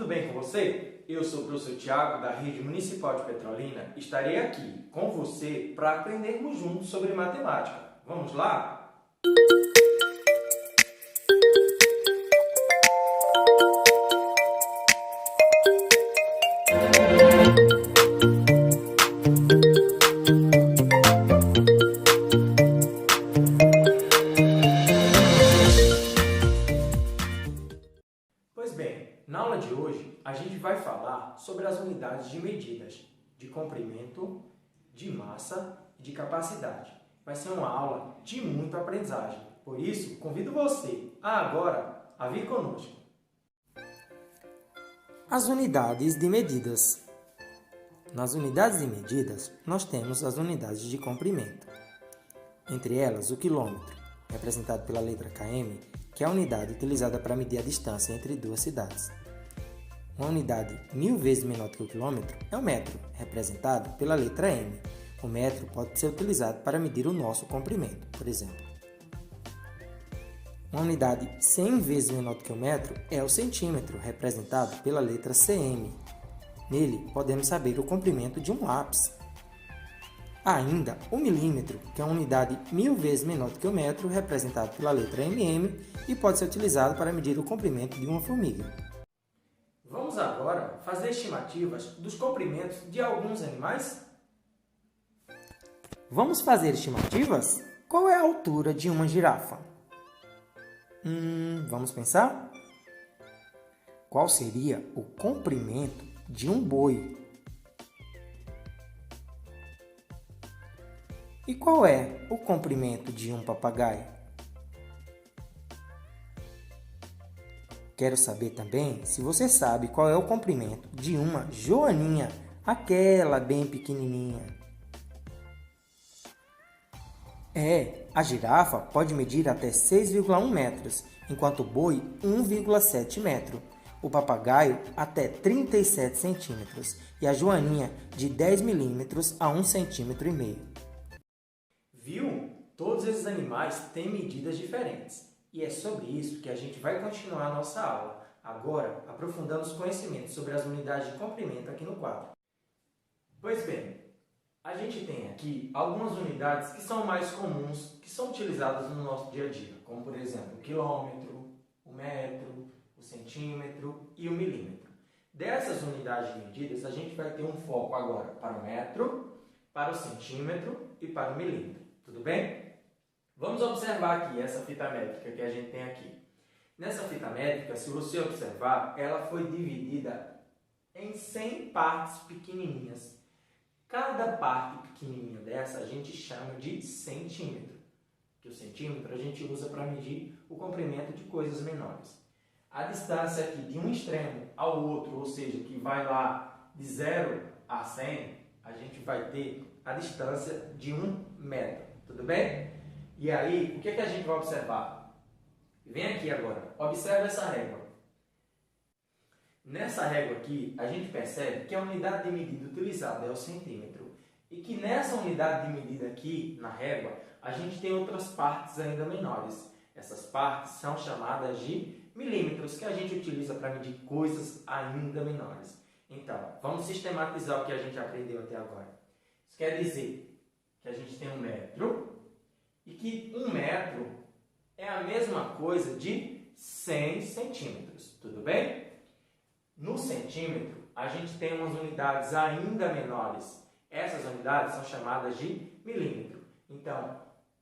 tudo bem com você? Eu sou o professor Tiago, da Rede Municipal de Petrolina. Estarei aqui com você para aprendermos juntos sobre matemática. Vamos lá? Pois bem, na aula de hoje a gente vai falar sobre as unidades de medidas de comprimento, de massa e de capacidade. Vai ser uma aula de muita aprendizagem, por isso convido você agora a vir conosco. As unidades de medidas. Nas unidades de medidas, nós temos as unidades de comprimento. Entre elas, o quilômetro, representado pela letra km, que é a unidade utilizada para medir a distância entre duas cidades. Uma unidade 1000 vezes menor que o quilômetro é o metro, representado pela letra m. O metro pode ser utilizado para medir o nosso comprimento, por exemplo. Uma unidade 100 vezes menor que o metro é o centímetro, representado pela letra cm. Nele, podemos saber o comprimento de um lápis. Há ainda o milímetro, que é uma unidade 1000 vezes menor que o metro, representado pela letra mm, e pode ser utilizado para medir o comprimento de uma formiga. Vamos agora fazer estimativas dos comprimentos de alguns animais? Vamos fazer estimativas? Qual é a altura de uma girafa? Vamos pensar? Qual seria o comprimento de um boi? E qual é o comprimento de um papagaio? Quero saber também se você sabe qual é o comprimento de uma joaninha, aquela bem pequenininha. A girafa pode medir até 6,1 metros, enquanto o boi 1,7 metro, o papagaio até 37 centímetros e a joaninha de 10 milímetros a 1,5 cm. Viu? Todos esses animais têm medidas diferentes. E é sobre isso que a gente vai continuar a nossa aula, agora aprofundando os conhecimentos sobre as unidades de comprimento aqui no quadro. Pois bem, a gente tem aqui algumas unidades que são mais comuns, que são utilizadas no nosso dia a dia, como por exemplo o quilômetro, o metro, o centímetro e o milímetro. Dessas unidades de medidas, a gente vai ter um foco agora para o metro, para o centímetro e para o milímetro. Tudo bem? Vamos observar aqui essa fita métrica que a gente tem aqui. Nessa fita métrica, se você observar, ela foi dividida em 100 partes pequenininhas. Cada parte pequenininha dessa a gente chama de centímetro, que o centímetro a gente usa para medir o comprimento de coisas menores. A distância aqui de um extremo ao outro, ou seja, que vai lá de 0 a 100, a gente vai ter a distância de 1 metro, tudo bem? E aí, o que a gente vai observar? Vem aqui agora, observa essa régua. Nessa régua aqui, a gente percebe que a unidade de medida utilizada é o centímetro. E que nessa unidade de medida aqui, na régua, a gente tem outras partes ainda menores. Essas partes são chamadas de milímetros, que a gente utiliza para medir coisas ainda menores. Então, vamos sistematizar o que a gente aprendeu até agora. Isso quer dizer que a gente tem um metro e que 1 metro é a mesma coisa de 100 centímetros. Tudo bem? No centímetro, a gente tem umas unidades ainda menores. Essas unidades são chamadas de milímetro. Então,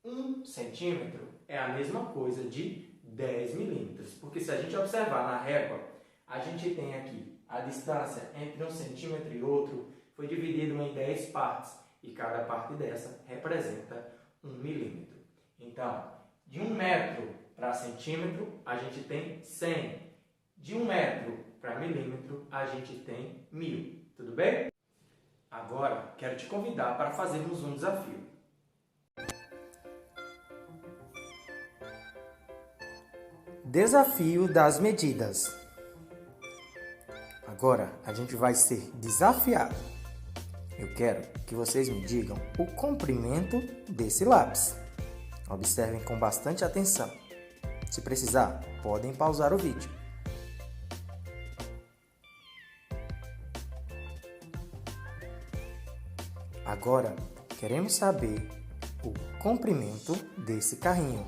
1 centímetro é a mesma coisa de 10 milímetros. Porque se a gente observar na régua, a gente tem aqui a distância entre um centímetro e outro foi dividida em 10 partes. E cada parte dessa representa 1 milímetro. Então, de 1 metro para centímetro, a gente tem 100. De 1 metro para milímetro, a gente tem 1000. Tudo bem? Agora, quero te convidar para fazermos um desafio. Desafio das medidas. Agora, a gente vai ser desafiado. Eu quero que vocês me digam o comprimento desse lápis. Observem com bastante atenção. Se precisar, podem pausar o vídeo. Agora, queremos saber o comprimento desse carrinho.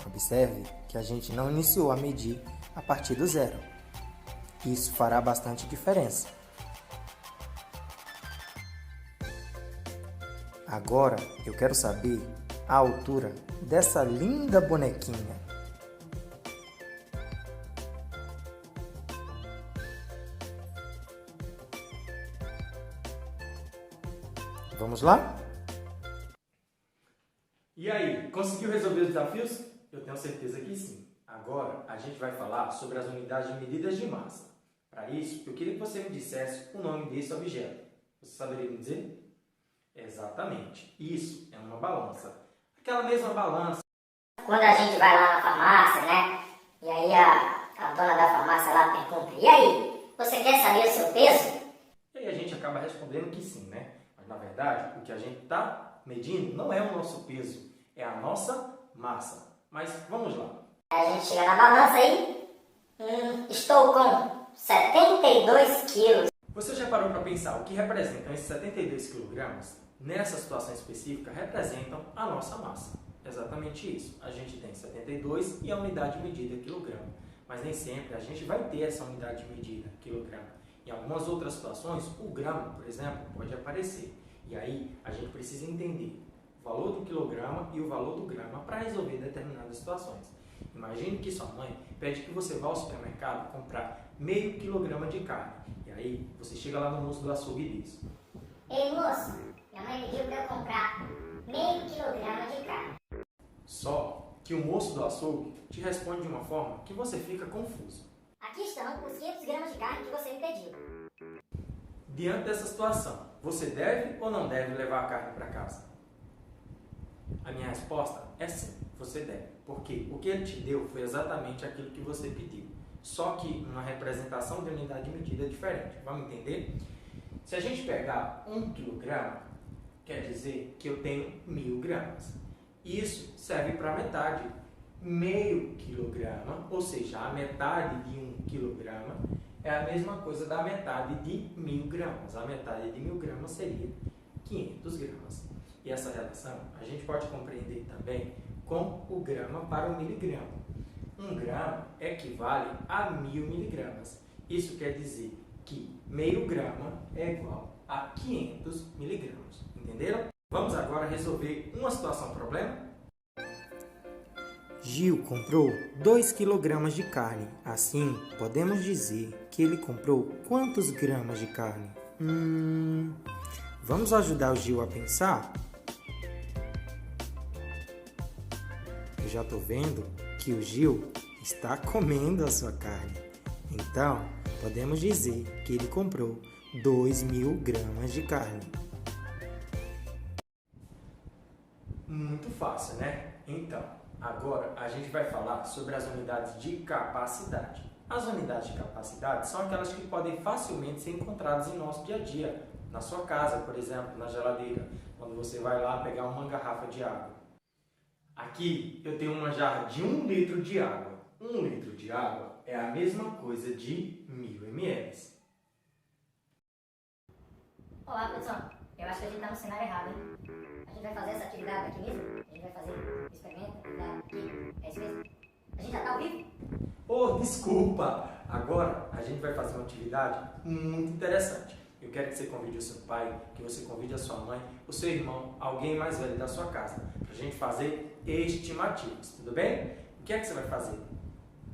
Observe que a gente não iniciou a medir a partir do zero. Isso fará bastante diferença. Agora, eu quero saber a altura dessa linda bonequinha. Vamos lá? E aí, conseguiu resolver os desafios? Eu tenho certeza que sim. Agora, a gente vai falar sobre as unidades de medidas de massa. Para isso, eu queria que você me dissesse o nome desse objeto. Você saberia me dizer? Exatamente. Isso é uma balança. Aquela mesma balança. Quando a gente vai lá na farmácia, né? E aí a dona da farmácia lá pergunta: e aí, você quer saber o seu peso? E aí a gente acaba respondendo que sim, né? Mas na verdade, o que a gente está medindo não é o nosso peso, é a nossa massa. Mas vamos lá. A gente chega na balança aí, estou com 72 quilos. Você já parou para pensar o que representam esses 72 kg? Nessa situação específica, representam a nossa massa. Exatamente isso. A gente tem 72 e a unidade de medida quilograma. Mas nem sempre a gente vai ter essa unidade de medida quilograma. Em algumas outras situações, o grama, por exemplo, pode aparecer. E aí a gente precisa entender o valor do quilograma e o valor do grama para resolver determinadas situações. Imagine que sua mãe pede que você vá ao supermercado comprar meio quilograma de carne. E aí você chega lá no moço do açougue e diz: Ei moço, minha mãe pediu para eu comprar meio quilograma de carne. Só que o moço do açougue te responde de uma forma que você fica confuso. Aqui estão os 500 gramas de carne que você me pediu. Diante dessa situação, você deve ou não deve levar a carne para casa? A minha resposta é sim, você deve. Porque o que ele te deu foi exatamente aquilo que você pediu. Só que uma representação de unidade de medida diferente. Vamos entender? Se a gente pegar 1 kg, quer dizer que eu tenho 1000 gramas. Isso serve para metade. Meio quilograma, ou seja, a metade de 1 quilograma, é a mesma coisa da metade de 1000 gramas. A metade de 1000 gramas seria 500 gramas. E essa relação a gente pode compreender também com o grama para o miligrama. 1 grama equivale a 1000 miligramas. Isso quer dizer que meio grama é igual a 500 miligramas. Entenderam? Vamos agora resolver uma situação problema? Gil comprou 2 kg de carne. Assim, podemos dizer que ele comprou quantos gramas de carne? Vamos ajudar o Gil a pensar? Eu já estou vendo que o Gil está comendo a sua carne. Então, podemos dizer que ele comprou 2000 gramas de carne. Muito fácil, né? Então, agora a gente vai falar sobre as unidades de capacidade. As unidades de capacidade são aquelas que podem facilmente ser encontradas em nosso dia a dia. Na sua casa, por exemplo, na geladeira, quando você vai lá pegar uma garrafa de água. Aqui eu tenho uma jarra de 1 litro de água. 1 litro de água é a mesma coisa de 1000 ml. Olá, produção. Eu acho que a gente está no cenário errado, hein? A gente vai fazer essa atividade aqui mesmo? A gente vai fazer o experimento aqui? É isso mesmo? A gente já está ao vivo? Oh, desculpa! Agora a gente vai fazer uma atividade muito interessante. Eu quero que você convide o seu pai, que você convide a sua mãe, o seu irmão, alguém mais velho da sua casa, para a gente fazer estimativas, tudo bem? O que é que você vai fazer?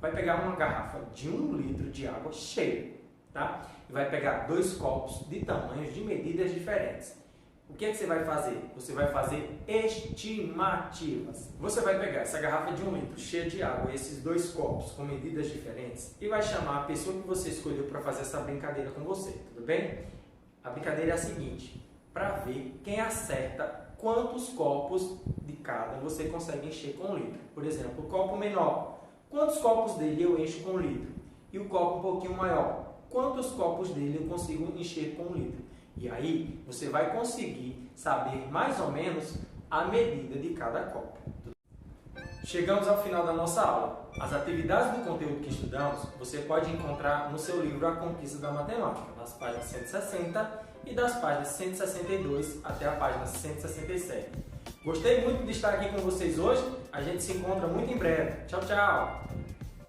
Vai pegar uma garrafa de 1 litro de água cheia, tá? E vai pegar 2 copos de tamanhos de medidas diferentes. O que é que você vai fazer? Você vai fazer estimativas. Você vai pegar essa garrafa de 1 litro cheia de água e esses 2 copos com medidas diferentes e vai chamar a pessoa que você escolheu para fazer essa brincadeira com você, tudo bem? A brincadeira é a seguinte: para ver quem acerta quantos copos de cada você consegue encher com 1 litro. Por exemplo, o copo menor, quantos copos dele eu encho com 1 litro? E o copo um pouquinho maior, quantos copos dele eu consigo encher com 1 litro? E aí você vai conseguir saber mais ou menos a medida de cada copo. Chegamos ao final da nossa aula. As atividades do conteúdo que estudamos você pode encontrar no seu livro A Conquista da Matemática, nas páginas 160 e das páginas 162 até a página 167. Gostei muito de estar aqui com vocês hoje. A gente se encontra muito em breve. Tchau, tchau!